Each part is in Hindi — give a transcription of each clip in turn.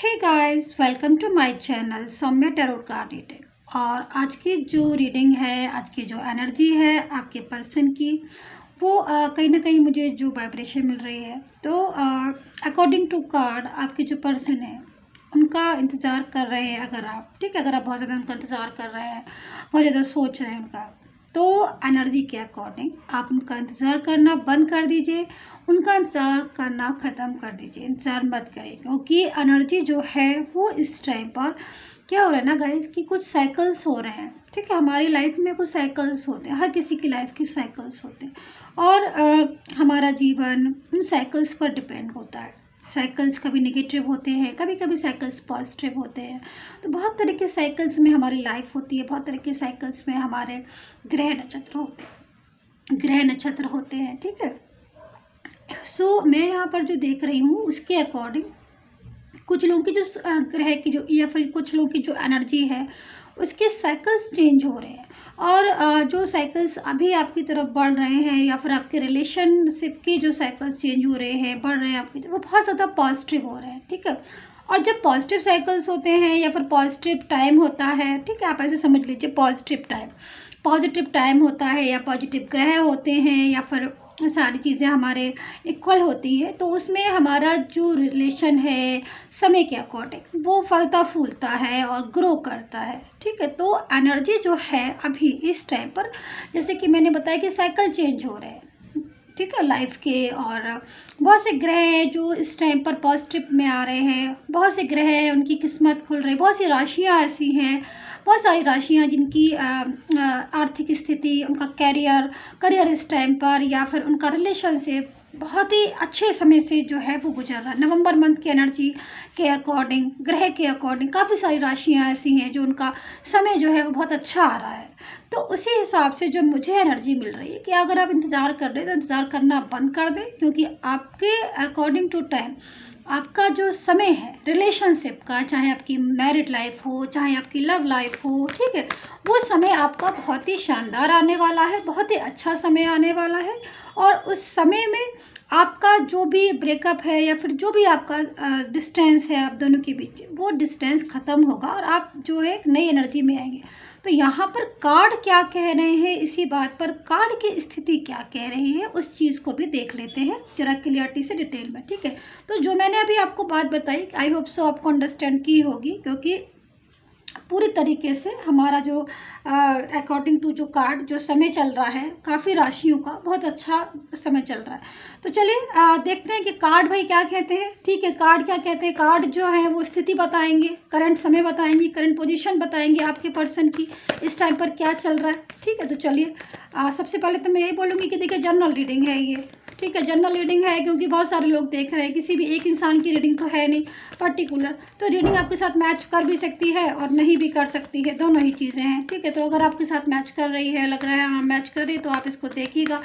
Hey guys, welcome to my channel Saumya tarot card reading. और आज की जो रीडिंग है, आज की जो एनर्जी है आपके पर्सन की, वो कहीं ना कहीं मुझे जो वाइब्रेशन मिल रही है, तो अकॉर्डिंग टू कार्ड आपके जो पर्सन है उनका इंतज़ार कर रहे हैं। अगर आप ठीक है, अगर आप बहुत ज़्यादा उनका इंतज़ार कर रहे हैं, बहुत ज़्यादा सोच रहे हैं उनका, तो एनर्जी के अकॉर्डिंग आप उनका इंतज़ार करना बंद कर दीजिए, उनका इंतज़ार करना ख़त्म कर दीजिए। इंतज़ार मत करिए, क्योंकि एनर्जी जो है वो इस टाइम पर क्या हो रहा है ना गाइस, कि कुछ साइकिल्स हो रहे हैं। ठीक है, हमारी लाइफ में कुछ साइकिल्स होते हैं, हर किसी की लाइफ की साइकिल्स होते हैं, और हमारा जीवन उन साइकिल्स पर डिपेंड होता है। साइकिल्स कभी नेगेटिव होते हैं, कभी कभी साइकिल्स पॉजिटिव होते हैं। तो बहुत तरह के साइकिल्स में हमारी लाइफ होती है, बहुत तरह के साइकिल्स में हमारे ग्रह नक्षत्र होते हैं, ठीक है। सो मैं यहाँ पर जो देख रही हूँ उसके अकॉर्डिंग कुछ लोगों की जो ग्रह की जो, या फिर कुछ लोगों की जो एनर्जी है उसके साइकिल्स चेंज हो रहे हैं। और जो साइकिल्स अभी आपकी तरफ बढ़ रहे हैं, या फिर आपके रिलेशनशिप की जो साइकिल्स चेंज हो रहे हैं, बढ़ रहे हैं आपकी तरफ, वो बहुत ज़्यादा पॉजिटिव हो रहे हैं। ठीक है, और जब पॉजिटिव साइकिल्स होते हैं या फिर पॉजिटिव टाइम होता है, ठीक है, आप ऐसे समझ लीजिए पॉजिटिव टाइम होता है, या पॉजिटिव ग्रह होते हैं, या फिर सारी चीज़ें हमारे इक्वल होती हैं, तो उसमें हमारा जो रिलेशन है समय के अकॉर्डिंग वो फलता फूलता है और ग्रो करता है। ठीक है, तो एनर्जी जो है अभी इस टाइम पर, जैसे कि मैंने बताया कि साइकिल चेंज हो रहे हैं, ठीक है, लाइफ के। और बहुत से ग्रह हैं जो इस टाइम पर पॉजिटिव में आ रहे हैं, बहुत से ग्रह हैं उनकी किस्मत खुल रही है, बहुत सी राशियाँ ऐसी हैं, बहुत सारी राशियाँ जिनकी आर्थिक स्थिति, उनका करियर इस टाइम पर, या फिर उनका रिलेशनशिप बहुत ही अच्छे समय से जो है वो गुजर रहा है। नवंबर मंथ की एनर्जी के अकॉर्डिंग, ग्रह के अकॉर्डिंग काफ़ी सारी राशियाँ ऐसी हैं जो उनका समय जो है वो बहुत अच्छा आ रहा है। तो उसी हिसाब से जो मुझे एनर्जी मिल रही है कि अगर आप इंतज़ार कर रहे हैं तो इंतज़ार करना बंद कर दें, क्योंकि आपके अकॉर्डिंग टू टाइम आपका जो समय है रिलेशनशिप का, चाहे आपकी मैरिड लाइफ हो, चाहे आपकी लव लाइफ हो, ठीक है, वो समय आपका बहुत ही शानदार आने वाला है, बहुत ही अच्छा समय आने वाला है। और उस समय में आपका जो भी ब्रेकअप है, या फिर जो भी आपका डिस्टेंस है आप दोनों के बीच, वो डिस्टेंस ख़त्म होगा और आप जो है एक नई एनर्जी में आएंगे। तो यहाँ पर कार्ड क्या कह रहे हैं, इसी बात पर कार्ड की स्थिति क्या कह रही है, उस चीज़ को भी देख लेते हैं जरा क्लियरिटी से, डिटेल में। ठीक है, तो जो मैंने अभी आपको बात बताई, आई होप सो आपको अंडरस्टैंड की होगी, क्योंकि पूरी तरीके से हमारा जो अकॉर्डिंग टू जो कार्ड जो समय चल रहा है, काफ़ी राशियों का बहुत अच्छा समय चल रहा है। तो चलिए देखते हैं कि कार्ड भाई क्या कहते हैं। ठीक है, कार्ड क्या कहते हैं, कार्ड जो है वो स्थिति बताएंगे, करंट समय बताएंगे, करंट पोजीशन बताएंगे आपके पर्सन की इस टाइम पर क्या चल रहा है। ठीक है, तो चलिए सबसे पहले तो मैं यही बोलूँगी कि देखिए जनरल रीडिंग है ये। ठीक है, जनरल रीडिंग है, क्योंकि बहुत सारे लोग देख रहे हैं, किसी भी एक इंसान की रीडिंग तो है नहीं पर्टिकुलर, तो रीडिंग आपके साथ मैच कर भी सकती है और नहीं भी कर सकती है, दोनों ही चीज़ें हैं। ठीक है, तो अगर आपके साथ मैच कर रही है, लग रहा है हाँ मैच कर रही है, तो आप इसको देखिएगा।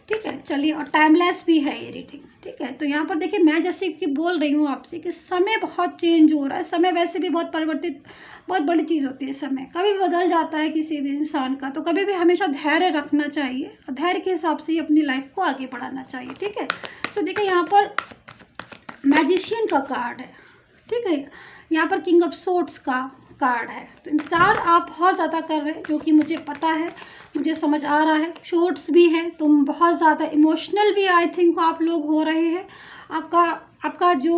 ठीक है, चलिए, और टाइमलेस भी है ये रीडिंग। ठीक है, तो यहाँ पर देखिए मैं जैसे कि बोल रही हूँ आपसे कि समय बहुत चेंज हो रहा है, समय वैसे भी बहुत परिवर्तित, बहुत बड़ी चीज़ होती है समय, कभी भी बदल जाता है किसी भी इंसान का। तो कभी भी हमेशा धैर्य रखना चाहिए, और धैर्य के हिसाब से ही अपनी लाइफ को आगे बढ़ाना चाहिए। ठीक है, तो देखिए यहाँ पर मैजिशियन का कार्ड है। ठीक है, यहाँ पर किंग ऑफ सोर्ड्स का कार्ड है। तो इंतज़ार आप बहुत ज़्यादा कर रहे हैं, जो कि मुझे पता है, मुझे समझ आ रहा है। शॉर्ट्स भी है, तो बहुत ज़्यादा इमोशनल भी आई थिंक आप लोग हो रहे हैं। आपका जो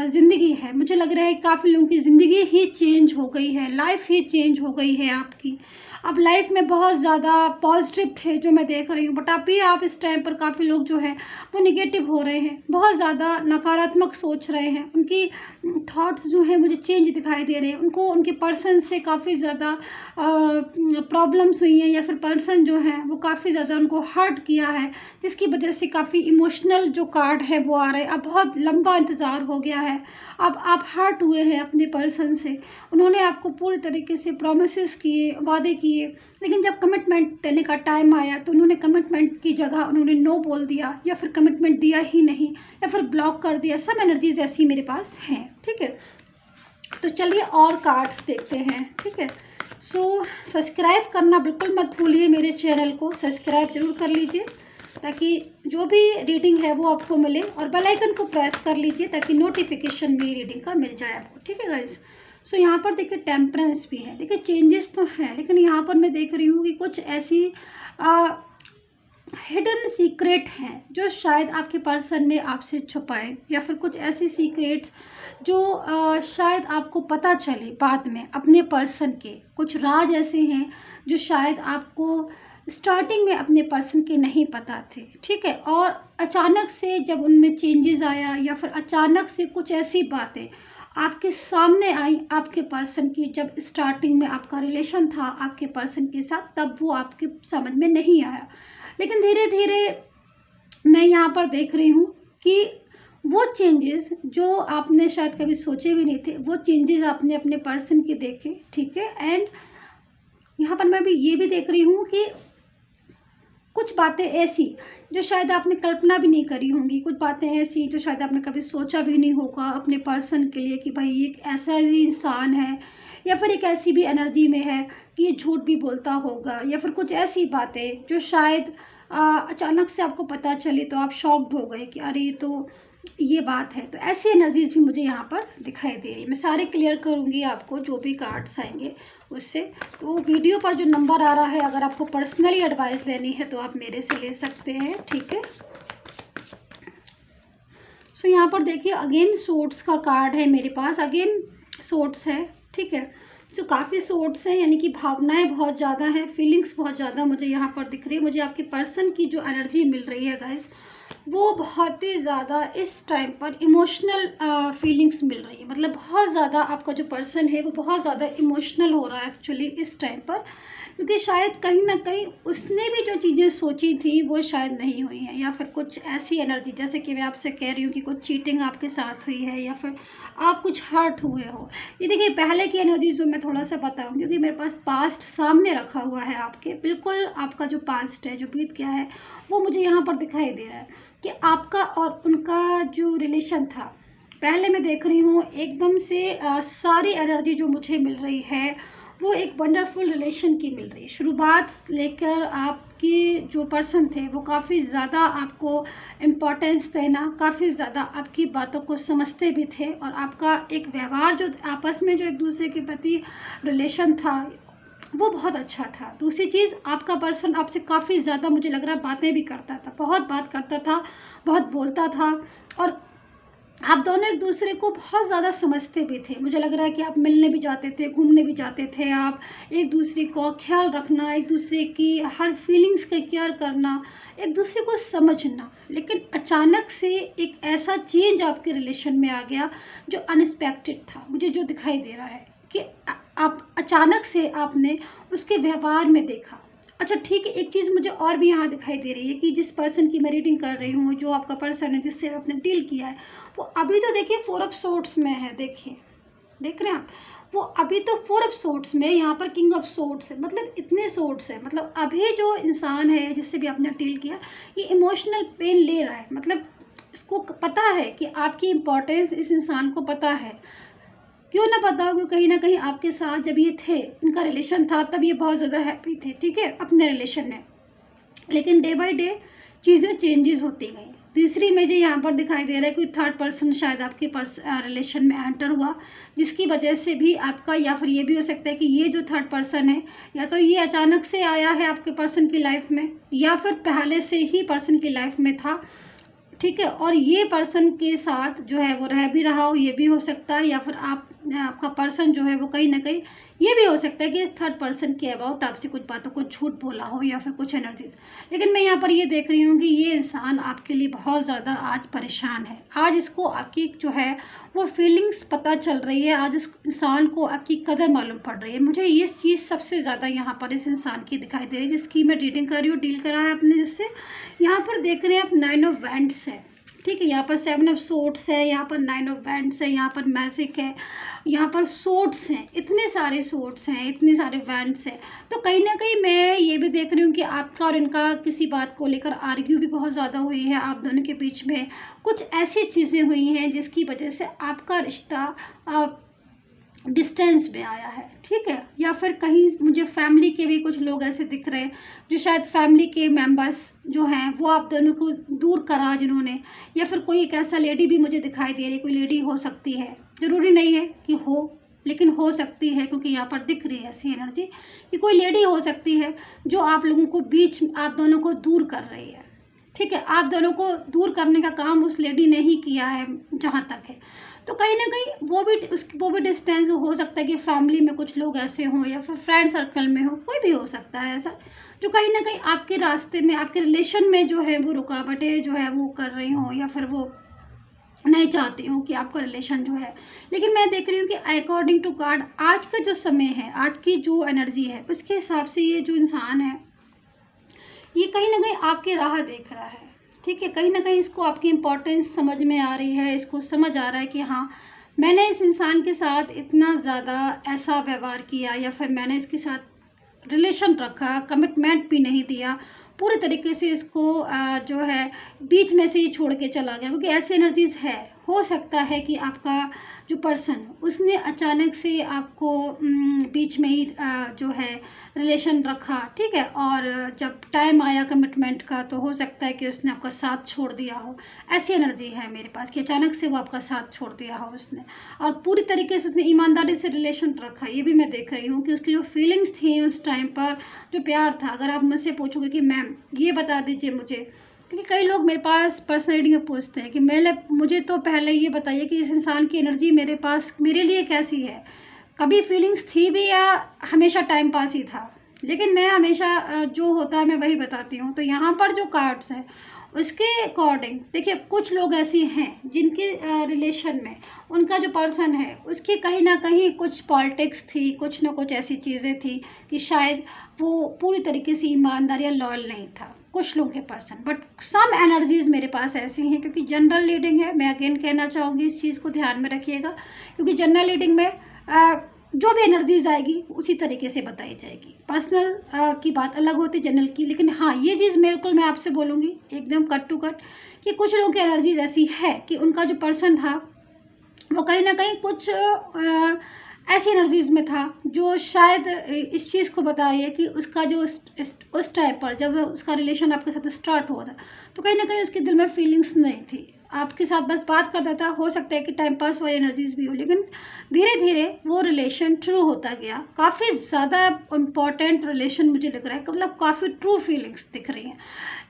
ज़िंदगी है, मुझे लग रहा है काफ़ी लोगों की ज़िंदगी ही चेंज हो गई है, लाइफ ही चेंज हो गई है आपकी। अब लाइफ में बहुत ज़्यादा पॉजिटिव थे जो मैं देख रही हूँ, बट अभी आप इस टाइम पर काफ़ी लोग जो हैं वो निगेटिव हो रहे हैं, बहुत ज़्यादा नकारात्मक सोच रहे हैं। उनकी थॉट्स जो हैं मुझे चेंज दिखाई दे रहे हैं, उनको उनके पर्सन से काफ़ी ज़्यादा प्रॉब्लम्स हुई हैं, या फिर पर्सन जो है वो काफ़ी ज़्यादा उनको हर्ट किया है, जिसकी वजह से काफ़ी इमोशनल जो कार्ड है वो आ रहे हैं। अब बहुत लंबा इंतज़ार हो गया है, अब आप हर्ट हुए हैं अपने पर्सन से, उन्होंने आपको पूरी तरीके से प्रॉमिसेस किए, वादे किए, लेकिन जब कमिटमेंट देने का टाइम आया तो उन्होंने कमिटमेंट की जगह उन्होंने नो बोल दिया, या फिर कमिटमेंट दिया ही नहीं, या फिर ब्लॉक कर दिया। सब एनर्जीज ऐसी मेरे पास हैं। ठीक है, तो चलिए और कार्ड्स देखते हैं। ठीक है, सो सब्सक्राइब करना बिल्कुल मत भूलिए, मेरे चैनल को सब्सक्राइब जरूर कर लीजिए। ताकि जो भी रीडिंग है वो आपको मिले, और बेल आइकन को प्रेस कर लीजिए ताकि नोटिफिकेशन मेरी रीडिंग का मिल जाए आपको, ठीक है गाइस। सो यहाँ पर देखिए टेम्परेंस भी है, देखिए चेंजेस तो हैं, लेकिन यहाँ पर मैं देख रही हूँ कि कुछ ऐसी हिडन सीक्रेट हैं जो शायद आपके पर्सन ने आपसे छुपाए, या फिर कुछ ऐसी सीक्रेट्स जो शायद आपको पता चले बाद में अपने पर्सन के। कुछ राज ऐसे हैं जो शायद आपको स्टार्टिंग में अपने पर्सन के नहीं पता थे, ठीक है, और अचानक से जब उनमें चेंजेस आया, या फिर अचानक से कुछ ऐसी बातें आपके सामने आई आपके पर्सन की, जब स्टार्टिंग में आपका रिलेशन था आपके पर्सन के साथ, तब वो आपके समझ में नहीं आया, लेकिन धीरे धीरे मैं यहाँ पर देख रही हूँ कि वो चेंजेस जो आपने शायद कभी सोचे भी नहीं थे, वो चेंजेस आपने अपने पर्सन के देखे, ठीक है। एंड यहाँ पर मैं भी ये भी देख रही हूँ कि कुछ बातें ऐसी जो शायद आपने कल्पना भी नहीं करी होंगी, कुछ बातें ऐसी जो शायद आपने कभी सोचा भी नहीं होगा अपने पर्सन के लिए कि भाई ये एक ऐसा भी इंसान है, या फिर एक ऐसी भी एनर्जी में है कि ये झूठ भी बोलता होगा, या फिर कुछ ऐसी बातें जो शायद अचानक से आपको पता चली तो आप शॉक्ड हो गए कि अरे ये तो ये बात है। तो ऐसी एनर्जीज भी मुझे यहाँ पर दिखाई दे रही है। मैं सारे क्लियर करूँगी आपको जो भी कार्ड्स आएंगे उससे। तो वीडियो पर जो नंबर आ रहा है, अगर आपको पर्सनली एडवाइस लेनी है तो आप मेरे से ले सकते हैं, ठीक है। सो यहाँ पर देखिए अगेन सोर्ट्स का कार्ड है मेरे पास, अगेन सोर्ट्स है, ठीक है। जो काफ़ी सोर्ट्स हैं, यानी कि भावनाएं बहुत ज़्यादा हैं, फीलिंग्स बहुत ज़्यादा मुझे यहाँ पर दिख रही है। मुझे आपके पर्सन की जो एनर्जी मिल रही है गाइस, वो बहुत ही ज़्यादा इस टाइम पर इमोशनल फीलिंग्स मिल रही है। मतलब बहुत ज़्यादा आपका जो पर्सन है वो बहुत ज़्यादा इमोशनल हो रहा है एक्चुअली इस टाइम पर, क्योंकि शायद कहीं ना कहीं उसने भी जो चीज़ें सोची थी वो शायद नहीं हुई हैं, या फिर कुछ ऐसी एनर्जी, जैसे कि मैं आपसे कह रही हूँ कि कुछ चीटिंग आपके साथ हुई है, या फिर आप कुछ हर्ट हुए हो। ये देखिए पहले की एनर्जी जो मैं थोड़ा सा बताऊँगी, क्योंकि मेरे पास पास्ट सामने रखा हुआ है आपके, बिल्कुल आपका जो पास्ट है जो बीत गया है वो मुझे यहाँ पर दिखाई दे रहा है कि आपका और उनका जो रिलेशन था, पहले मैं देख रही हूँ एकदम से सारी एनर्जी जो मुझे मिल रही है वो एक वंडरफुल रिलेशन की मिल रही है। शुरुआत लेकर आपके जो पर्सन थे वो काफ़ी ज़्यादा आपको इम्पोर्टेंस देना, काफ़ी ज़्यादा आपकी बातों को समझते भी थे, और आपका एक व्यवहार जो आपस में जो एक दूसरे के प्रति रिलेशन था वो बहुत अच्छा था। दूसरी चीज़, आपका पर्सन आपसे काफ़ी ज़्यादा मुझे लग रहा है बातें भी करता था, बहुत बात करता था, बहुत बोलता था, और आप दोनों एक दूसरे को बहुत ज़्यादा समझते भी थे। मुझे लग रहा है कि आप मिलने भी जाते थे, घूमने भी जाते थे, आप एक दूसरे को ख्याल रखना, एक दूसरे की हर फीलिंग्स का केयर करना, एक दूसरे को समझना। लेकिन अचानक से एक ऐसा चेंज आपके रिलेशन में आ गया जो अनएक्सपेक्टेड था, मुझे जो दिखाई दे रहा है कि आप अचानक से आपने उसके व्यवहार में देखा। अच्छा ठीक है, एक चीज़ मुझे और भी यहाँ दिखाई दे रही है कि जिस पर्सन की मैं रीडिंग कर रही हूँ, जो आपका पर्सन है जिससे आपने डील किया है, वो अभी तो देखिए 4 ऑफ सोर्ड्स में है। देखिए, देख रहे हैं आप, वो अभी तो 4 ऑफ सोर्ड्स में, यहाँ पर किंग ऑफ सोर्ड्स है। मतलब इतने सोर्ड्स है, मतलब अभी जो इंसान है जिससे भी आपने डील किया, ये इमोशनल पेन ले रहा है। मतलब इसको पता है कि आपकी इम्पोर्टेंस इस इंसान को पता है। क्यों ना पता हो, कहीं ना कहीं आपके साथ जब ये थे, इनका रिलेशन था, तब ये बहुत ज़्यादा हैप्पी थे, ठीक है, अपने रिलेशन में। लेकिन डे बाय डे चीज़ें चेंजेस होती गई। तीसरी मुझे यहाँ पर दिखाई दे रहा है कोई थर्ड पर्सन शायद आपके रिलेशन में एंटर हुआ, जिसकी वजह से भी आपका, या फिर ये भी हो सकता है कि ये जो थर्ड पर्सन है, या तो ये अचानक से आया है आपके पर्सन की लाइफ में, या फिर पहले से ही पर्सन की लाइफ में था, ठीक है, और ये पर्सन के साथ जो है वो रह भी रहा हो, ये भी हो सकता है। या फिर आपका पर्सन जो है वो कहीं ना कहीं ये भी हो सकता है कि थर्ड पर्सन के अबाउट आपसे कुछ बातों को झूठ बोला हो, या फिर कुछ एनर्जीज। लेकिन मैं यहाँ पर ये देख रही हूँ कि ये इंसान आपके लिए बहुत ज़्यादा आज परेशान है। आज इसको आपकी जो है वो फीलिंग्स पता चल रही है, आज इस इंसान को आपकी कदर मालूम पड़ रही है। मुझे ये चीज़ सबसे ज़्यादा यहाँ पर इस इंसान की दिखाई दे रही है जिसकी मैं रीडिंग कर रही हूँ, डील करा है अपने जिससे। यहाँ पर देख रहे हैं आप 9 ऑफ वैंड्स है, ठीक है, यहाँ पर 7 ऑफ सोर्ड्स है, यहाँ पर 9 ऑफ वैंड्स है, यहाँ पर मैजिक है, यहाँ पर सोर्ड्स हैं, इतने सारे सोर्ड्स हैं, इतने सारे वैंड्स हैं। तो कहीं ना कहीं मैं ये भी देख रही हूँ कि आपका और इनका किसी बात को लेकर आर्ग्यू भी बहुत ज़्यादा हुई है। आप दोनों के बीच में कुछ ऐसी चीज़ें हुई हैं जिसकी वजह से आपका रिश्ता डिस्टेंस में आया है, ठीक है। या फिर कहीं मुझे फैमिली के भी कुछ लोग ऐसे दिख रहे हैं जो शायद फैमिली के मेंबर्स जो हैं वो आप दोनों को दूर करा जिन्होंने, या फिर कोई एक ऐसा लेडी भी मुझे दिखाई दे रही है, कोई लेडी हो सकती है, ज़रूरी नहीं है कि हो, लेकिन हो सकती है, क्योंकि यहाँ पर दिख रही है ऐसी एनर्जी कि कोई लेडी हो सकती है जो आप लोगों को बीच आप दोनों को दूर कर रही है, ठीक है। आप दोनों को दूर करने का काम उस लेडी ने ही किया है जहाँ तक है। तो कहीं ना कहीं वो भी डिस्टेंस हो सकता है कि फैमिली में कुछ लोग ऐसे हों या फिर फ्रेंड सर्कल में हो, कोई भी हो सकता है ऐसा, जो कहीं ना कहीं आपके रास्ते में, आपके रिलेशन में जो है वो रुकावटें जो है वो कर रही हों, या फिर वो नहीं चाहती हूँ कि आपका रिलेशन जो है। लेकिन मैं देख रही हूँ कि अकॉर्डिंग टू कार्ड आज का जो समय है, आज की जो एनर्जी है, उसके हिसाब से ये जो इंसान है ये कहीं ना कहीं आपकी राह देख रहा है, ठीक है। कहीं ना कहीं इसको आपकी इम्पोर्टेंस समझ में आ रही है, इसको समझ आ रहा है कि हाँ, मैंने इस इंसान के साथ इतना ज़्यादा ऐसा व्यवहार किया, या फिर मैंने इसके साथ रिलेशन रखा, कमिटमेंट भी नहीं दिया, पूरे तरीके से इसको जो है बीच में से ही छोड़ के चला गया, क्योंकि ऐसी एनर्जीज़ है। हो सकता है कि आपका जो पर्सन उसने अचानक से आपको बीच में ही जो है रिलेशन रखा, ठीक है, और जब टाइम आया कमिटमेंट का तो हो सकता है कि उसने आपका साथ छोड़ दिया हो। ऐसी एनर्जी है मेरे पास कि अचानक से वो आपका साथ छोड़ दिया हो उसने, और पूरी तरीके से उसने ईमानदारी से रिलेशन रखा। ये भी मैं देख रही हूँ कि उसकी जो फीलिंग्स थी उस टाइम पर, जो प्यार था, अगर आप मुझसे पूछोगे कि मैम ये बता दीजिए मुझे, क्योंकि कई लोग मेरे पास पर्सनल रीडिंग में पूछते हैं कि मुझे तो पहले ये बताइए कि इस इंसान की एनर्जी मेरे पास मेरे लिए कैसी है, कभी फीलिंग्स थी भी या हमेशा टाइम पास ही था। लेकिन मैं हमेशा जो होता है मैं वही बताती हूँ। तो यहाँ पर जो कार्ड्स हैं उसके अकॉर्डिंग देखिए, कुछ लोग ऐसे हैं जिनके रिलेशन में उनका जो पर्सन है उसकी कहीं ना कहीं कुछ पॉलिटिक्स थी, कुछ ना कुछ ऐसी चीज़ें थी कि शायद वो पूरी तरीके से ईमानदार या लॉयल नहीं था कुछ लोगों के पर्सन। बट सम एनर्जीज़ मेरे पास ऐसी हैं, क्योंकि जनरल रीडिंग है, मैं अगेन कहना चाहूँगी इस चीज़ को ध्यान में रखिएगा, क्योंकि जनरल रीडिंग में जो भी एनर्जीज आएगी उसी तरीके से बताई जाएगी। पर्सनल की बात अलग होती है जनरल की। लेकिन हाँ, ये चीज़ बिल्कुल मैं आपसे बोलूँगी एकदम कट टू कट कि कुछ लोगों की एनर्जीज ऐसी है कि उनका जो पर्सन था वो कहीं ना कहीं कुछ ऐसी एनर्जीज़ में था जो शायद इस चीज़ को बता रही है कि उसका जो उस टाइम पर जब उसका रिलेशन आपके साथ स्टार्ट हुआ था तो कहीं ना कहीं उसके दिल में फीलिंग्स नहीं थी, आपके साथ बस बात करता था। हो सकता है कि टाइम पास वाली एनर्जीज़ भी हो, लेकिन धीरे धीरे वो रिलेशन ट्रू होता गया। काफ़ी ज़्यादा इम्पॉर्टेंट रिलेशन मुझे लग रहा है, मतलब काफ़ी ट्रू फीलिंग्स दिख रही हैं।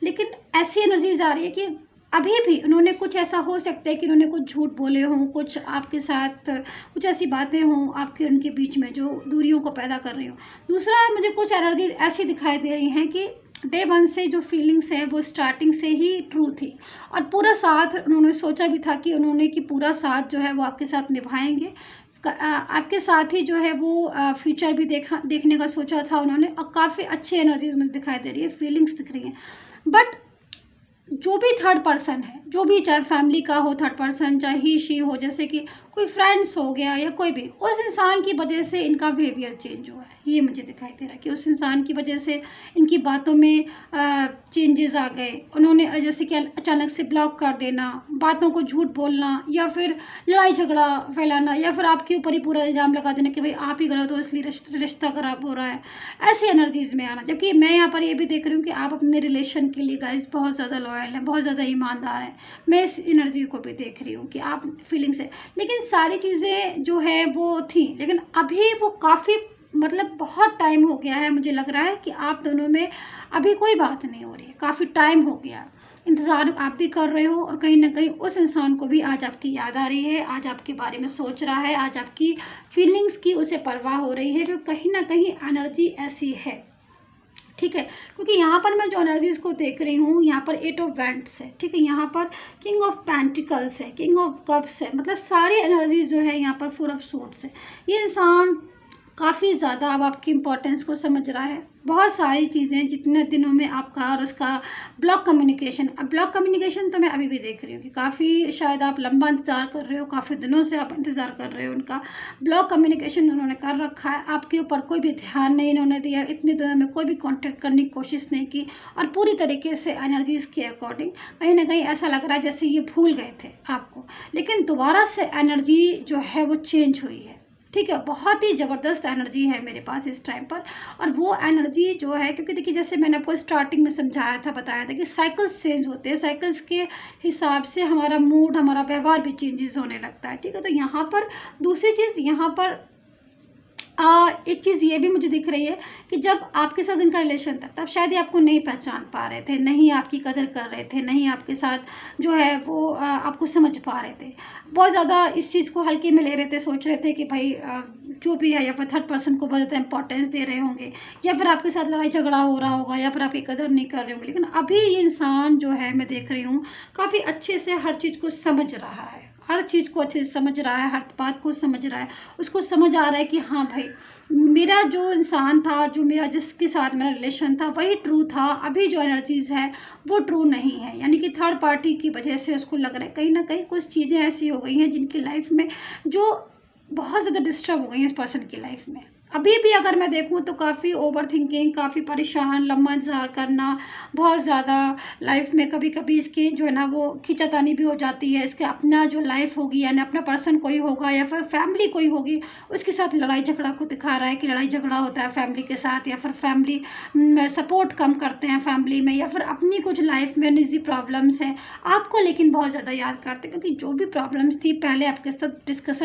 लेकिन ऐसी एनर्जीज आ रही है कि अभी भी उन्होंने कुछ ऐसा हो सकता है कि उन्होंने कुछ झूठ बोले हों, कुछ आपके साथ कुछ ऐसी बातें हों आपके उनके बीच में जो दूरियों को पैदा कर रही हों। दूसरा, मुझे कुछ एनर्जी ऐसी दिखाई दे रही हैं कि डे वन से जो फीलिंग्स है वो स्टार्टिंग से ही ट्रू थी, और पूरा साथ उन्होंने सोचा भी था कि उन्होंने कि पूरा साथ जो है वो आपके साथ निभाएंगे, आपके साथ ही जो है वो फ्यूचर भी देखने का सोचा था उन्होंने। और काफ़ी अच्छी एनर्जीज मुझे दिखाई दे रही है, फीलिंग्स दिख रही हैं। बट जो भी थर्ड पर्सन है, जो भी चाहे फैमिली का हो थर्ड पर्सन, चाहे ही शी हो, जैसे कि कोई फ्रेंड्स हो गया या कोई भी, उस इंसान की वजह से इनका बिहेवियर चेंज हुआ है। ये मुझे दिखाई दे रहा है कि उस इंसान की वजह से इनकी बातों में चेंजेस आ गए। उन्होंने जैसे कि अचानक से ब्लॉक कर देना, बातों को झूठ बोलना, या फिर लड़ाई झगड़ा फैलाना, या फिर आपके ऊपर ही पूरा इल्ज़ाम लगा देना कि भाई आप ही गलत हो इसलिए रिश्ता खराब हो रहा है, ऐसी एनर्जीज़ में आना। जबकि मैं यहाँ पर ये भी देख रही हूँ कि आप अपने रिलेशन के लिए गाइस बहुत ज़्यादा लॉयल हैं, बहुत ज़्यादा ईमानदार हैं। मैं इस एनर्जी को भी देख रही हूँ कि आप फीलिंग्स है। लेकिन सारी चीज़ें जो है वो थी, लेकिन अभी वो काफ़ी मतलब बहुत टाइम हो गया है, मुझे लग रहा है कि आप दोनों में अभी कोई बात नहीं हो रही है, काफ़ी टाइम हो गया। इंतज़ार आप भी कर रहे हो, और कहीं ना कहीं उस इंसान को भी आज आपकी याद आ रही है, आज आपके बारे में सोच रहा है, आज आपकी फीलिंग्स की उसे परवाह हो रही है, जो कहीं ना कहीं एनर्जी ऐसी है, ठीक है। क्योंकि यहाँ पर मैं जो एनर्जीज़ को देख रही हूँ, यहाँ पर 8 ऑफ वैंड्स है, ठीक है, यहाँ पर किंग ऑफ पेंटिकल्स है, किंग ऑफ कप्स है, मतलब सारी एनर्जीज जो है यहाँ पर 4 ऑफ सोर्ड्स है। ये इंसान काफ़ी ज़्यादा अब आपकी इम्पोर्टेंस को समझ रहा है। बहुत सारी चीज़ें जितने दिनों में आपका और उसका ब्लॉक कम्युनिकेशन, अब ब्लॉक कम्युनिकेशन तो मैं अभी भी देख रही हूँ कि काफ़ी शायद आप लंबा इंतज़ार कर रहे हो, काफ़ी दिनों से आप इंतज़ार कर रहे हो। उनका ब्लॉक कम्युनिकेशन उन्होंने कर रखा है, आपके ऊपर कोई भी ध्यान नहीं इन्होंने दिया, इतने दिनों में कोई भी कॉन्टेक्ट करने की कोशिश नहीं की, और पूरी तरीके से एनर्जीज़ के अकॉर्डिंग कहीं ना कहीं ऐसा लग रहा है जैसे ये भूल गए थे आपको। लेकिन दोबारा से एनर्जी जो है वो चेंज हुई है, ठीक है, बहुत ही ज़बरदस्त एनर्जी है मेरे पास इस टाइम पर। और वो एनर्जी जो है, क्योंकि देखिए जैसे मैंने आपको स्टार्टिंग में समझाया था, बताया था कि साइकिल्स चेंज होते हैं, साइकिल्स के हिसाब से हमारा मूड, हमारा व्यवहार भी चेंजेस होने लगता है। ठीक है, तो यहाँ पर दूसरी चीज़, यहाँ पर एक चीज़ ये भी मुझे दिख रही है कि जब आपके साथ इनका रिलेशन था तब शायद ये आपको नहीं पहचान पा रहे थे, नहीं आपकी कदर कर रहे थे, नहीं आपके साथ जो है वो आपको समझ पा रहे थे, बहुत ज़्यादा इस चीज़ को हल्के में ले रहे थे, सोच रहे थे कि भाई जो भी है, या फिर थर्ड पर्सन को बहुत ज़्यादा इंपॉर्टेंस दे रहे होंगे, या फिर आपके साथ लड़ाई झगड़ा हो रहा होगा, या फिर आपकी कदर नहीं कर रहे होंगे। लेकिन अभी ये इंसान जो है, मैं देख रही हूँ, काफ़ी अच्छे से हर चीज़ को समझ रहा है, हर चीज़ को अच्छे से समझ रहा है, हर बात को समझ रहा है। उसको समझ आ रहा है कि हाँ भाई, मेरा जो इंसान था, जो मेरा जिसके साथ मेरा रिलेशन था, वही ट्रू था। अभी जो एनर्जीज़ है वो ट्रू नहीं है, यानी कि थर्ड पार्टी की वजह से उसको लग रहा है कहीं ना कहीं कुछ चीज़ें ऐसी हो गई हैं जिनकी लाइफ में जो बहुत ज़्यादा डिस्टर्ब हो गई हैं इस पर्सन की लाइफ में। अभी भी अगर मैं देखूँ तो काफ़ी ओवर थिंकिंग, काफ़ी परेशान, लम्बा इंतज़ार करना, बहुत ज़्यादा लाइफ में कभी कभी इसकी जो है ना वो खींचातानी भी हो जाती है। इसके अपना जो लाइफ होगी, यानी अपना पर्सन कोई होगा या फिर फैमिली कोई होगी, उसके साथ लड़ाई झगड़ा को दिखा रहा है कि लड़ाई झगड़ा होता है फैमिली के साथ, या फिर फैमिली में सपोर्ट कम करते हैं फैमिली में, या फिर अपनी कुछ लाइफ में निजी प्रॉब्लम्स हैं, आपको लेकिन बहुत ज़्यादा याद करते हैं। क्योंकि जो भी प्रॉब्लम्स थी पहले आपके साथ डिस्कस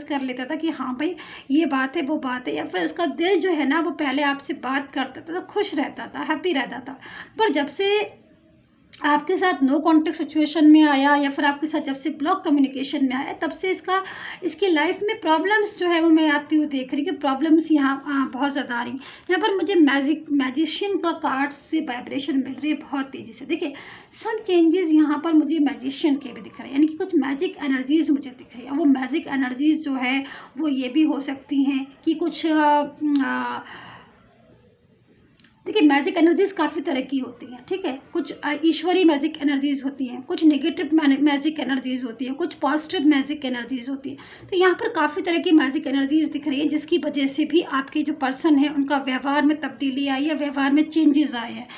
कर लेता था कि हाँ भाई ये बात है, वो बात है, या फिर उसका दिल जो है ना वो पहले आपसे बात करता था तो खुश रहता था, हैप्पी रहता था। पर जब से आपके साथ नो कॉन्टेक्ट सिचुएशन में आया, या फिर आपके साथ जब से ब्लॉक कम्युनिकेशन में आया, तब से इसकी लाइफ में प्रॉब्लम्स जो है वो मैं आती हुई देख रही कि प्रॉब्लम्स यहाँ बहुत ज़्यादा आ रही। यहाँ पर मुझे मैजिशियन का कार्ड से वाइब्रेशन मिल रही है बहुत तेज़ी से। देखिए सब चेंजेस यहाँ पर मुझे मैजिशियन के भी दिख रहे हैं, यानी कि कुछ मैजिक एनर्जीज़ मुझे दिख रही है। वो मैजिक एनर्जीज़ जो है वो ये भी हो सकती हैं कि कुछ देखिए मैजिक एनर्जीज़ काफ़ी तरह की होती हैं। ठीक है, कुछ ईश्वरी मैजिक एनर्जीज़ होती हैं, कुछ नेगेटिव मैजिक एनर्जीज़ होती हैं, कुछ पॉजिटिव मैजिक एनर्जीज़ होती हैं। तो यहाँ पर काफ़ी तरह की मैजिक एनर्जीज़ दिख रही हैं, जिसकी वजह से भी आपके जो पर्सन है उनका व्यवहार में तब्दीली आई है, व्यवहार में चेंजेस आए हैं।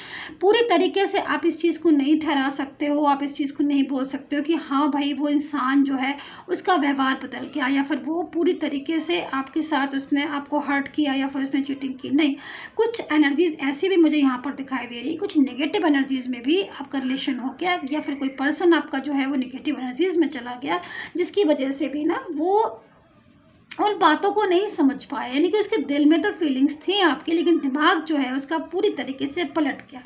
पूरी तरीके से आप इस चीज़ को नहीं ठहरा सकते हो, आप इस चीज़ को नहीं बोल सकते हो कि हाँ भाई वो इंसान जो है उसका व्यवहार बदल गया, या फिर वो पूरी तरीके से आपके साथ उसने आपको हर्ट किया, या फिर उसने चीटिंग की। नहीं, कुछ एनर्जीज़ ऐसी भी मुझे यहाँ पर दिखाई दे रही है, कुछ नेगेटिव एनर्जीज़ में भी आपका रिलेशन हो गया, या फिर कोई पर्सन आपका जो है वो नेगेटिव एनर्जीज़ में चला गया, जिसकी वजह से भी ना वो उन बातों को नहीं समझ पाया। यानी कि उसके दिल में तो फीलिंग्स थी आपकी, लेकिन दिमाग जो है उसका पूरी तरीके से पलट गया।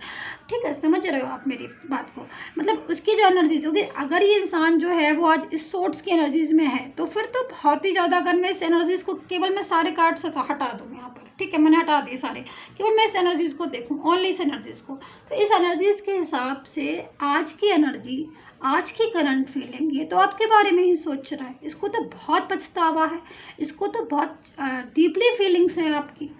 ठीक है, समझ रहे हो आप मेरी बात को? मतलब उसकी जो एनर्जीज होगी, अगर ये इंसान जो है वो आज इस सोर्ट्स की एनर्जीज में है, तो फिर तो बहुत ही ज़्यादा, अगर मैं इस एनर्जीज को केवल मैं सारे कार्ड्स हटा दूँ यहाँ पर, ठीक है मैंने हटा दिए सारे, केवल मैं इस एनर्जीज को देखूँ, ओनली इस एनर्जीज को, तो इस एनर्जीज के हिसाब से आज की एनर्जी, आज की करंट फीलिंग, ये तो आपके बारे में ही सोच रहा है। इसको तो बहुत पछतावा है, इसको तो बहुत डीपली फीलिंग्स है आपकी।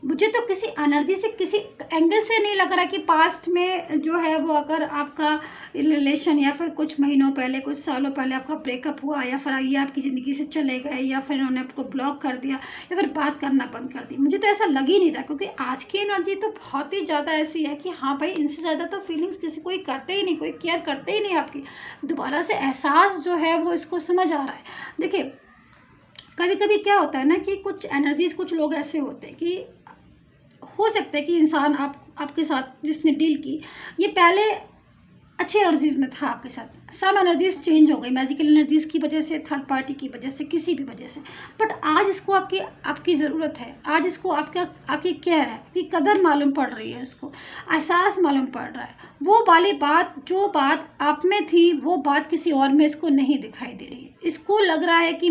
मुझे तो किसी एनर्जी से, किसी एंगल से नहीं लग रहा कि पास्ट में जो है वो, अगर आपका रिलेशन या फिर कुछ महीनों पहले, कुछ सालों पहले आपका ब्रेकअप हुआ, या फिर ये आपकी ज़िंदगी से चले गए, या फिर उन्होंने आपको ब्लॉक कर दिया, या फिर बात करना बंद कर दी। मुझे तो ऐसा लग ही नहीं रहा, क्योंकि आज की एनर्जी तो बहुत ही ज़्यादा ऐसी है कि हाँ भाई इनसे ज़्यादा तो फीलिंग्स किसी कोई करते ही नहीं, कोई केयर करते ही नहीं आपकी। दोबारा से एहसास जो है वो इसको समझ आ रहा है। देखिए कभी कभी क्या होता है ना कि कुछ एनर्जीज, कुछ लोग ऐसे होते हैं कि हो सकता है कि इंसान आपके साथ जिसने डील की, ये पहले अच्छी एनर्जीज में था आपके साथ, सब एनर्जीज चेंज हो गई मैजिकल एनर्जीज की वजह से, थर्ड पार्टी की वजह से, किसी भी वजह से, बट आज इसको आपकी ज़रूरत है, आज इसको आपकी केयर है, आपकी कदर मालूम पड़ रही है, इसको एहसास मालूम पड़ रहा है। वो वाली बात, जो बात आप में थी, वो बात किसी और में इसको नहीं दिखाई दे रही है। इसको लग रहा है कि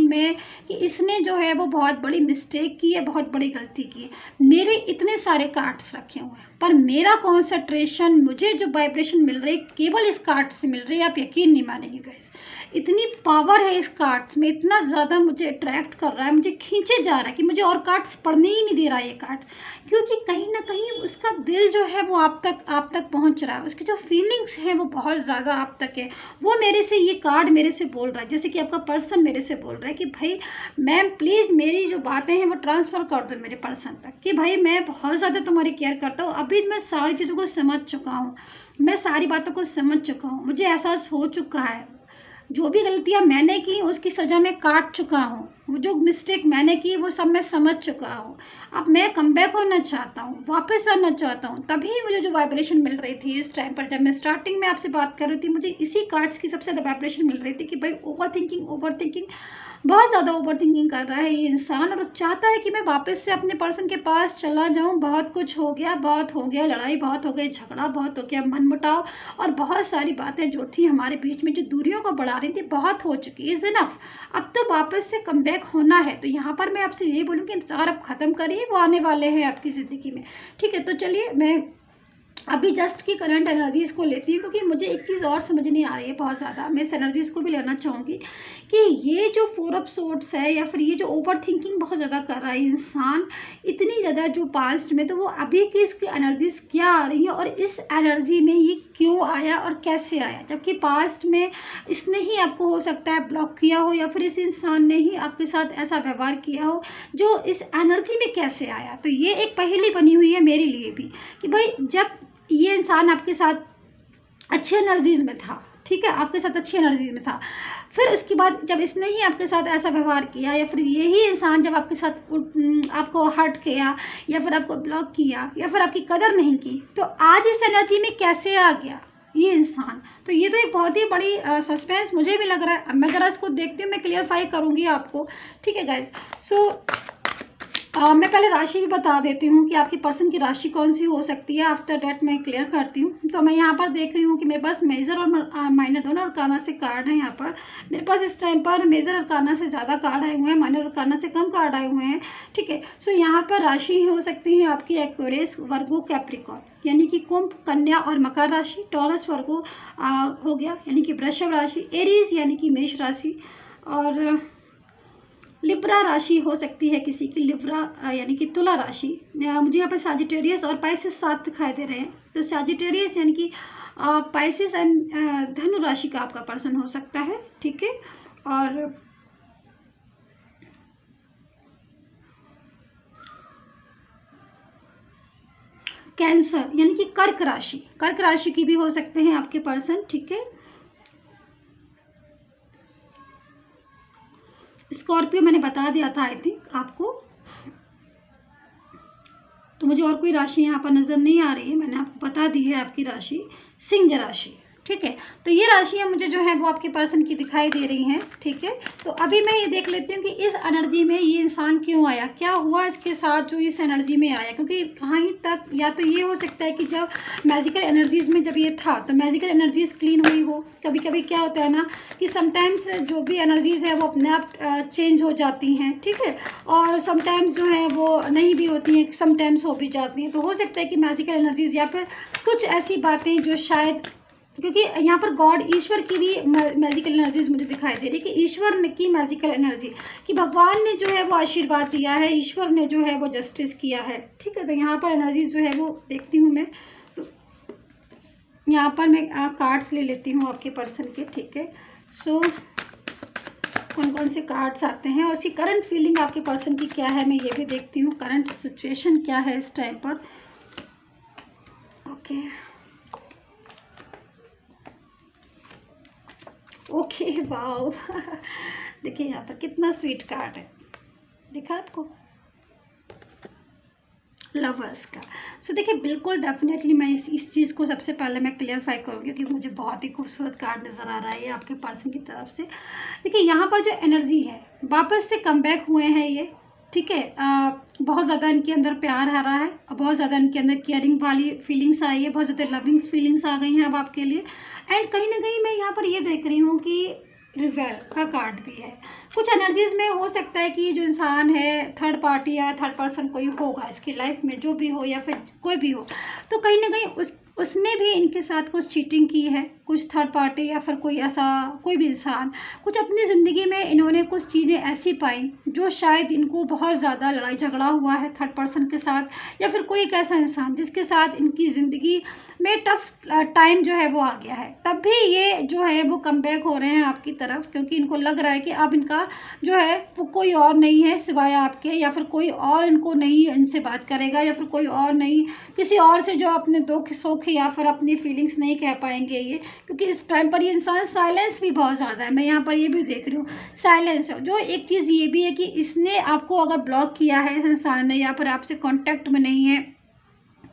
इसने जो है वो बहुत बड़ी मिस्टेक की है, बहुत बड़ी गलती की है। मेरे इतने सारे कार्ड्स रखे हुए हैं, पर मेरा कॉन्सेंट्रेशन, मुझे जो वाइब्रेशन मिल रही है केवल इस कार्ड से मिल रही है। आप यकीन नहीं मानेंगे गाइस, इतनी पावर है इस कार्ड्स में, इतना ज़्यादा मुझे अट्रैक्ट कर रहा है, मुझे खींचे जा रहा है कि मुझे और कार्ड्स पढ़ने ही नहीं दे रहा है ये कार्ड, क्योंकि कहीं ना कहीं उसका दिल जो है वो आप तक पहुंच रहा है, उसकी जो फीलिंग्स हैं वो बहुत ज़्यादा आप तक है। वो मेरे से, ये कार्ड मेरे से बोल रहा है, जैसे कि आपका पर्सन मेरे से बोल रहा है कि भाई मैम प्लीज़ मेरी जो बातें हैं वो ट्रांसफ़र कर दो मेरे पर्सन तक, कि भाई मैं बहुत ज़्यादा तुम्हारी केयर करता हूँ, अभी मैं सारी चीज़ों को समझ चुका हूँ, मैं सारी बातों को समझ चुका हूँ, मुझे एहसास हो चुका है, जो भी गलतियाँ मैंने की उसकी सज़ा मैं काट चुका हूँ, वो जो मिस्टेक मैंने की वो सब मैं समझ चुका हूँ। अब मैं कमबैक होना चाहता हूँ, वापस आना चाहता हूँ। तभी मुझे जो वाइब्रेशन मिल रही थी इस टाइम पर, जब मैं स्टार्टिंग में आपसे बात कर रही थी, मुझे इसी कार्ड्स की सबसे ज़्यादा वाइब्रेशन मिल रही थी कि भाई ओवर थिंकिंग, बहुत ज़्यादा ओवर थिंकिंग कर रहा है ये इंसान और चाहता है कि मैं वापस से अपने पर्सन के पास चला जाऊँ। बहुत कुछ हो गया, बहुत हो गया, लड़ाई बहुत हो गई, झगड़ा बहुत हो गया, मनमुटाव और बहुत सारी बातें जो थी हमारे बीच में, जो दूरियों को बढ़ा रही थी, बहुत हो चुकी। Is enough. अब तो वापस से कमबैक होना है। तो यहाँ पर मैं आपसे यही बोलूँगी, इंतज़ार अब ख़त्म करिए, वो आने वाले हैं आपकी ज़िंदगी में। ठीक है, तो चलिए मैं अभी जस्ट की करंट एनर्जीज़ को लेती हूँ, क्योंकि मुझे एक चीज़ और समझ नहीं आ रही है बहुत ज़्यादा। मैं इस एनर्जीज़ को भी लेना चाहूँगी कि ये जो 4 ऑफ सोर्ड्स है, या फिर ये जो ओवर थिंकिंग बहुत ज़्यादा कर रहा है इंसान, इतनी ज़्यादा जो पास्ट में, तो वो अभी की इसकी एनर्जीज़ क्या आ रही है और इस एनर्जी में ये क्यों आया और कैसे आया। जबकि पास्ट में इसने ही आपको हो सकता है ब्लॉक किया हो, या फिर इस इंसान ने ही आपके साथ ऐसा व्यवहार किया हो जो इस एनर्जी में कैसे आया। तो ये एक पहेली बनी हुई है मेरे लिए भी कि भाई जब ये इंसान आपके साथ अच्छी एनर्जीज़ में था, ठीक है, आपके साथ अच्छी एनर्जी में था, फिर उसके बाद जब इसने ही आपके साथ ऐसा व्यवहार किया, या फिर यही इंसान जब आपके साथ आपको हर्ट किया, या फिर आपको ब्लॉक किया, या फिर आपकी कदर नहीं की, तो आज इस एनर्जी में कैसे आ गया ये इंसान। तो ये तो एक बहुत ही बड़ी सस्पेंस मुझे भी लग रहा है। अब मैं ज़रा इसको देखती हूँ, मैं क्लियरफाई करूँगी आपको। ठीक है गाइज, सो मैं पहले राशि भी बता देती हूँ कि आपकी पर्सन की राशि कौन सी हो सकती है। आफ्टर डेट मैं क्लियर करती हूँ। तो मैं यहाँ पर देख रही हूँ कि मेरे पास मेजर और माइनर दोनों अरकाना से कार्ड हैं। यहाँ पर मेरे पास इस टाइम पर मेजर अरकाना से ज़्यादा कार्ड आए हुए हैं, माइनर अरकाना से कम कार्ड आए हुए हैं। ठीक है, सो यहाँ पर राशि हो सकती है आपकी एक्वेरियस, वर्गो, कैप्रिकॉर्न यानी कि कुंभ, कन्या और मकर राशि, टॉरस, वर्गो हो गया यानी कि वृषभ राशि, एरीज यानी कि मेष राशि, और लिब्रा राशि हो सकती है किसी की, लिब्रा यानी कि तुला राशि। मुझे यहाँ पर सजिटेरियस और पाइसेस साथ दिखाई दे रहे हैं। तो सजिटेरियस यानी कि पाइसेस एंड धनु राशि का आपका पर्सन हो सकता है। ठीक है, और कैंसर यानी कि कर्क राशि, कर्क राशि की भी हो सकते हैं आपके पर्सन। ठीक है, स्कॉर्पियो मैंने बता दिया था आई थिंक आपको। तो मुझे और कोई राशि यहाँ पर नज़र नहीं आ रही है, मैंने आपको बता दी है आपकी राशि सिंह राशि। ठीक है, तो ये राशियाँ मुझे जो है वो आपके पर्सन की दिखाई दे रही हैं। ठीक है, तो अभी मैं ये देख लेती हूँ कि इस एनर्जी में ये इंसान क्यों आया, क्या हुआ इसके साथ जो इस एनर्जी में आया। क्योंकि कहीं तक या तो ये हो सकता है कि जब मैजिकल एनर्जीज़ में जब ये था तो मैजिकल एनर्जीज़ क्लीन हुई हो। कभी कभी क्या होता है ना कि समटाइम्स जो भी एनर्जीज़ है वो अपने आप चेंज हो जाती हैं। ठीक है, और समटाइम्स जो है वो नहीं भी होती हैं, समटाइम्स हो भी जाती हैं। तो हो सकता है कि मैजिकल एनर्जीज़ या फिर कुछ ऐसी बातें जो शायद, क्योंकि यहाँ पर गॉड, ईश्वर की भी मैजिकल एनर्जीज मुझे दिखाई दे रही है कि ईश्वर ने की मैजिकल एनर्जी, कि भगवान ने जो है वो आशीर्वाद दिया है, ईश्वर ने जो है वो जस्टिस किया है। ठीक है, तो यहाँ पर एनर्जीज जो है वो देखती हूँ मैं। तो यहाँ पर मैं कार्ड्स ले लेती हूँ आपके पर्सन के। ठीक है, सो कौन कौन से कार्ड्स आते हैं और उसकी करंट फीलिंग आपके पर्सन की क्या है, मैं ये भी देखती हूँ। करंट सिचुएशन क्या है इस टाइम पर। ओके ओके, वाओ देखिए यहाँ पर कितना स्वीट कार्ड है, देखा आपको, लवर्स का। सो देखिए बिल्कुल डेफिनेटली मैं इस चीज़ को सबसे पहले मैं क्लियरफाई करूँगी, क्योंकि मुझे बहुत ही खूबसूरत कार्ड नज़र आ रहा है ये आपके पर्सन की तरफ से। देखिए यहाँ पर जो एनर्जी है, वापस से कम बैक हुए हैं ये। ठीक है, बहुत ज़्यादा इनके अंदर प्यार आ रहा है, बहुत ज़्यादा इनके अंदर केयरिंग वाली फीलिंग्स आई है, बहुत ज़्यादा लविंग फीलिंग्स आ गई हैं अब आपके लिए। एंड कहीं ना कहीं मैं यहाँ पर ये देख रही हूँ कि रिवेल का कार्ड भी है। कुछ एनर्जीज में हो सकता है कि जो इंसान है थर्ड पार्टी या थर्ड पर्सन कोई होगा इसकी लाइफ में, जो भी हो या फिर कोई भी हो, तो कहीं ना कहीं उसने भी इनके साथ कुछ चीटिंग की है। कुछ थर्ड पार्टी या फिर कोई ऐसा कोई भी इंसान, कुछ अपनी ज़िंदगी में इन्होंने कुछ चीज़ें ऐसी पाई जो शायद इनको बहुत ज़्यादा लड़ाई झगड़ा हुआ है थर्ड पर्सन के साथ, या फिर कोई एक ऐसा इंसान जिसके साथ इनकी ज़िंदगी में टफ टाइम जो है वो आ गया है। तब भी ये जो है वो कम बैक हो रहे हैं आपकी तरफ, क्योंकि इनको लग रहा है कि अब इनका जो है वो कोई और नहीं है सिवाय आपके, या फिर कोई और इनको नहीं इनसे बात करेगा, या फिर कोई और नहीं किसी और से जो अपने दुख सुख या फिर अपनी फीलिंग्स नहीं कह पाएंगे ये, क्योंकि इस टाइम पर ये इंसान साइलेंस भी बहुत ज़्यादा है। मैं यहाँ पर ये भी देख रही हूँ साइलेंस है। जो एक चीज़ ये भी है कि इसने आपको अगर ब्लॉक किया है इस इंसान ने, या फिर आपसे कांटेक्ट में नहीं है,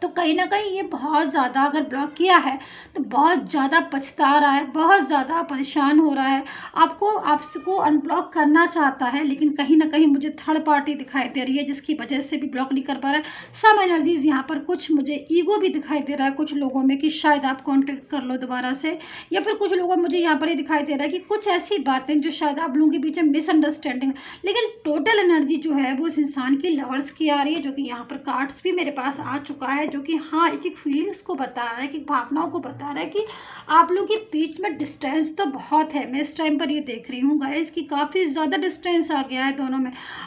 तो कहीं ना कहीं ये बहुत ज़्यादा अगर ब्लॉक किया है तो बहुत ज़्यादा पछता रहा है, बहुत ज़्यादा परेशान हो रहा है, आपको अनब्लॉक करना चाहता है, लेकिन कहीं ना कहीं मुझे थर्ड पार्टी दिखाई दे रही है जिसकी वजह से भी ब्लॉक नहीं कर पा रहा है। सब एनर्जीज यहाँ पर, कुछ मुझे ईगो भी दिखाई दे रहा है कुछ लोगों में कि शायद आप कॉन्टेक्ट कर लो दोबारा से, या फिर कुछ लोगों में मुझे यहाँ पर ये दिखाई दे रहा है कि कुछ ऐसी बातें जो शायद आप लोगों के बीच में मिसअंडरस्टैंडिंग, लेकिन टोटल एनर्जी जो है वो इस इंसान की लवर्स की आ रही है, जो कि यहाँ पर कार्ड्स भी मेरे पास आ चुका है, जो कि हाँ एक फीलिंग्स को बता रहा है, कि भावनाओं को बता रहा है कि आप लोगों के बीच में डिस्टेंस तो बहुत है। मैं इस टाइम पर ये देख रही हूँ गाइस कि काफ़ी ज़्यादा डिस्टेंस आ गया है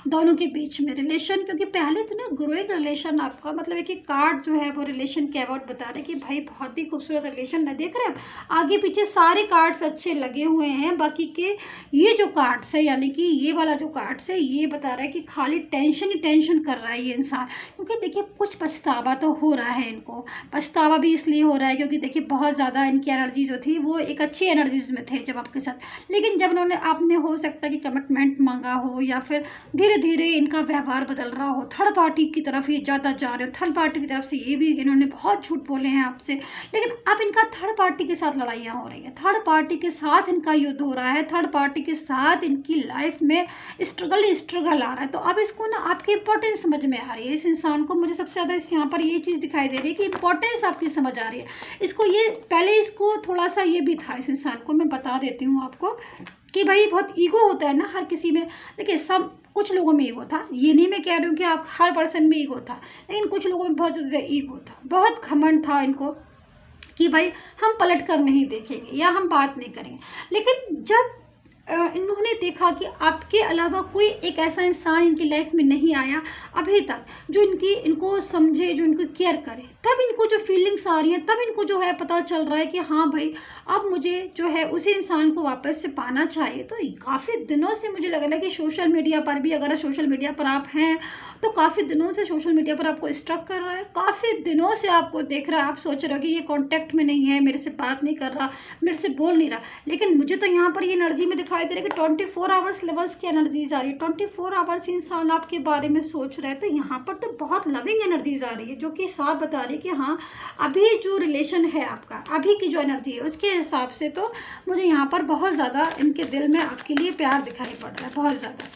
दोनों के बीच में रिलेशन, क्योंकि पहले तो ना ग्रोइंग रिलेशन आपका मतलब है कि कार्ड जो है वो रिलेशन के अबाउट बता रहे हैं कि भाई बहुत ही खूबसूरत रिलेशन है। देख रहे हैं आगे पीछे सारे कार्ड्स अच्छे लगे हुए हैं, बाकी के ये जो कार्ड्स है यानी कि ये वाला जो कार्ड्स है ये बता रहा है कि खाली टेंशन ही टेंशन कर रहा है ये इंसान, क्योंकि देखिए कुछ पछतावा तो हो रहा है इनको। पछतावा भी इसलिए हो रहा है क्योंकि देखिए बहुत ज़्यादा इनकी एनर्जी जो थी वो एक अच्छी एनर्जीज में थे जब आपके साथ, लेकिन जब उन्होंने आपने हो सकता है कि कमिटमेंट मांगा हो, या फिर धीरे धीरे इनका व्यवहार बदल रहा हो, थर्ड पार्टी की तरफ ये ज़्यादा जा रहे हो, थर्ड पार्टी की तरफ से ये भी इन्होंने बहुत झूठ बोले हैं आपसे, लेकिन अब इनका थर्ड पार्टी के साथ लड़ाइयाँ हो रही है, थर्ड पार्टी के साथ इनका युद्ध हो रहा है, थर्ड पार्टी के साथ इनकी लाइफ में स्ट्रगल आ रहा है। तो अब इसको ना आपकी इंपॉर्टेंस समझ में आ रही है, इस इंसान को मुझे सबसे ज़्यादा इस यहाँ पर ये चीज़ दिखाई दे रही है कि इंपॉर्टेंस आपकी समझ आ रही है इसको। ये पहले इसको थोड़ा सा ये भी था इस इंसान को, मैं बता देती हूँ आपको कि भाई बहुत ईगो होता है ना हर किसी में। देखिए सब कुछ लोगों में ईगो था, ये नहीं मैं कह रही हूँ कि आप हर पर्सन में ईगो था, लेकिन कुछ लोगों में बहुत ज़्यादा ईगो था, बहुत घमंड था इनको कि भाई हम पलट कर नहीं देखेंगे या हम बात नहीं करेंगे। लेकिन जब इन्होंने देखा कि आपके अलावा कोई एक ऐसा इंसान इनकी लाइफ में नहीं आया अभी तक जो इनको समझे, जो इनको केयर करे, तब इनको जो फीलिंग्स आ रही हैं, तब इनको जो है पता चल रहा है कि हाँ भाई अब मुझे जो है उसी इंसान को वापस से पाना चाहिए। तो काफ़ी दिनों से मुझे लग रहा है कि सोशल मीडिया पर भी, अगर सोशल मीडिया पर आप हैं तो काफ़ी दिनों से सोशल मीडिया पर आपको स्ट्रक कर रहा है, काफ़ी दिनों से आपको देख रहा है, आप सोच रहे हो कि ये कांटेक्ट में नहीं है, मेरे से बात नहीं कर रहा, मेरे से बोल नहीं रहा, लेकिन मुझे तो यहाँ पर ये एनर्जी में दिखाई दे रहा है कि 24 आवर्स लेवल्स की एनर्जीज आ रही है, 24 आवर्स इंसान आपके बारे में सोच रहा है। तो यहाँ पर तो बहुत लविंग एनर्जीज आ रही है, जो कि साफ बता रही है कि हाँ अभी जो रिलेशन है आपका, अभी की जो एनर्जी है उसके हिसाब से तो मुझे यहाँ पर बहुत ज़्यादा इनके दिल में आपके लिए प्यार दिखाई पड़ रहा है, बहुत ज़्यादा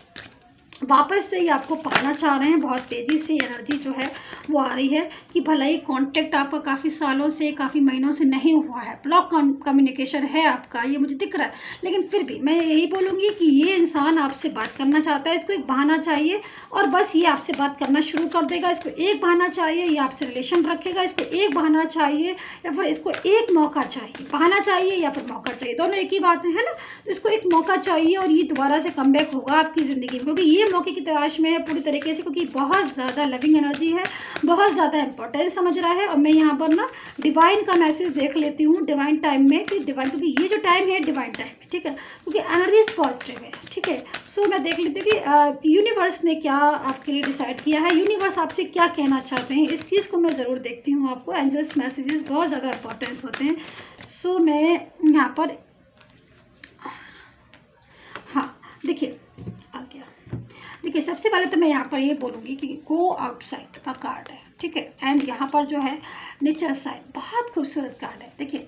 वापस से ही आपको पाना चाह रहे हैं। बहुत तेज़ी से एनर्जी जो है वो आ रही है कि भले ही कांटेक्ट आपका काफ़ी सालों से, काफ़ी महीनों से नहीं हुआ है, ब्लॉक कम्युनिकेशन है आपका, ये मुझे दिख रहा है, लेकिन फिर भी मैं यही बोलूँगी कि ये इंसान आपसे बात करना चाहता है, इसको एक बहाना चाहिए और बस ये आपसे बात करना शुरू कर देगा। इसको एक बहाना चाहिए, ये आपसे रिलेशन रखेगा, इसको एक बहाना चाहिए या फिर इसको एक मौका चाहिए, बहाना चाहिए या फिर मौका चाहिए, दोनों एक ही बात है ना। तो इसको एक मौका चाहिए और ये दोबारा से कमबैक होगा आपकी ज़िंदगी में, क्योंकि ये मौके की तलाश में है पूरी तरीके से, क्योंकि बहुत ज़्यादा लविंग एनर्जी है, बहुत ज़्यादा इंपॉर्टेंस समझ रहा है। और मैं यहाँ पर ना डिवाइन का मैसेज देख लेती हूँ डिवाइन टाइम में कि डिवाइन, क्योंकि ये जो टाइम है डिवाइन टाइम है, ठीक है, क्योंकि एनर्जीज पॉजिटिव है, ठीक है। सो मैं देख लेती हूँ कि यूनिवर्स ने क्या आपके लिए डिसाइड किया है, यूनिवर्स आपसे क्या कहना चाहते हैं, इस चीज़ को मैं ज़रूर देखती हूँ। आपको एंजल्स मैसेजेस बहुत ज़्यादा इंपॉर्टेंस होते हैं। सो मैं यहाँ पर हाँ देखिए आ गया। देखिए सबसे पहले तो मैं यहाँ पर ये बोलूँगी कि गो आउटसाइड का कार्ड है, ठीक है, एंड यहाँ पर जो है नेचर साइड, बहुत खूबसूरत कार्ड है। देखिए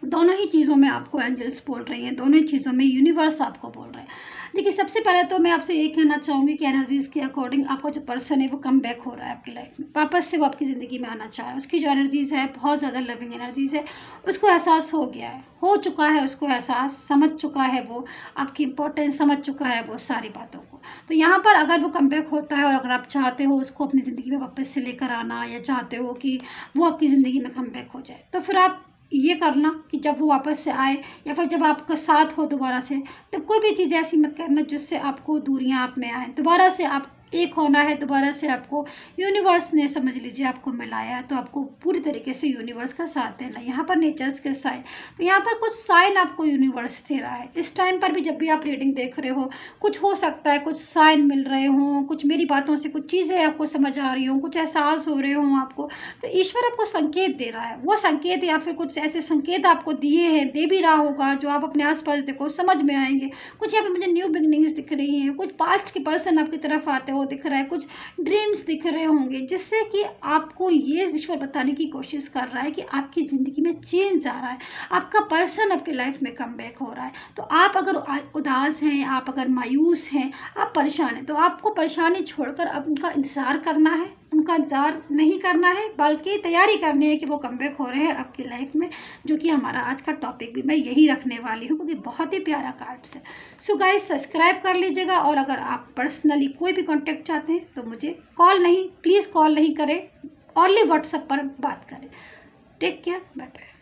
दोनों ही चीज़ों में आपको एंजल्स बोल रही हैं, दोनों ही चीज़ों में यूनिवर्स आपको बोल रहे हैं। देखिए सबसे पहले तो मैं आपसे ये कहना चाहूँगी कि एनर्जीज़ के अकॉर्डिंग आपका जो पर्सन है वो कम बैक हो रहा है आपकी लाइफ में, वापस से वो आपकी ज़िंदगी में आना चाह रहा है। उसकी जो एनर्जीज़ है बहुत ज़्यादा लविंग एनर्जीज़ है, उसको एहसास हो गया है, हो चुका है, उसको एहसास समझ चुका है, वो आपकी इंपॉर्टेंस समझ चुका है वो सारी बातों को। तो यहाँ पर अगर वो कम बैक होता है और अगर आप चाहते हो उसको अपनी ज़िंदगी में वापस से लेकर आना, या चाहते हो कि वो आपकी ज़िंदगी में कम बैक हो जाए, तो फिर आप ये करना कि जब वो वापस से आए या फिर जब आपका साथ हो दोबारा से, तब कोई भी चीज़ ऐसी मत करना जिससे आपको दूरियां आप में आए, दोबारा से आप एक होना है दोबारा से आपको। यूनिवर्स ने समझ लीजिए आपको मिलाया, तो आपको पूरी तरीके से यूनिवर्स का साथ देना। यहाँ पर नेचर्स के साइन, तो यहाँ पर कुछ साइन आपको यूनिवर्स दे रहा है। इस टाइम पर भी जब भी आप रीडिंग देख रहे हो, कुछ हो सकता है कुछ साइन मिल रहे हों, कुछ मेरी बातों से कुछ चीज़ें आपको समझ आ रही हों, कुछ एहसास हो रहे हों आपको, तो ईश्वर आपको संकेत दे रहा है। वो संकेत या फिर कुछ ऐसे संकेत आपको दिए हैं, दे भी रहा होगा, जो आप अपने आसपास देखो समझ में आएंगे। कुछ यहाँ पे मुझे न्यू बिगनिंग्स दिख रही हैं, कुछ पास्ट के पर्सन आपकी तरफ आते हो दिख रहा है, कुछ ड्रीम्स दिख रहे होंगे, जिससे कि आपको ये ईश्वर बताने की कोशिश कर रहा है कि आपकी ज़िंदगी में चेंज आ रहा है, आपका पर्सन आपकी लाइफ में कम बैक हो रहा है। तो आप अगर उदास हैं, आप अगर मायूस हैं, आप परेशान हैं, तो आपको परेशानी छोड़कर अब उनका इंतज़ार करना है, उनका इंतज़ार नहीं करना है, बल्कि तैयारी करनी है कि वो कम बैक हो रहे हैं आपकी लाइफ में, जो कि हमारा आज का टॉपिक भी मैं यही रखने वाली हूँ, क्योंकि बहुत ही प्यारा कार्ड्स है। सो गाइस, सब्सक्राइब कर लीजिएगा, और अगर आप पर्सनली कोई भी कॉन्टैक्ट चाहते हैं तो मुझे प्लीज़ कॉल नहीं करें, ओनली व्हाट्सएप पर बात करें। Take care, bye bye.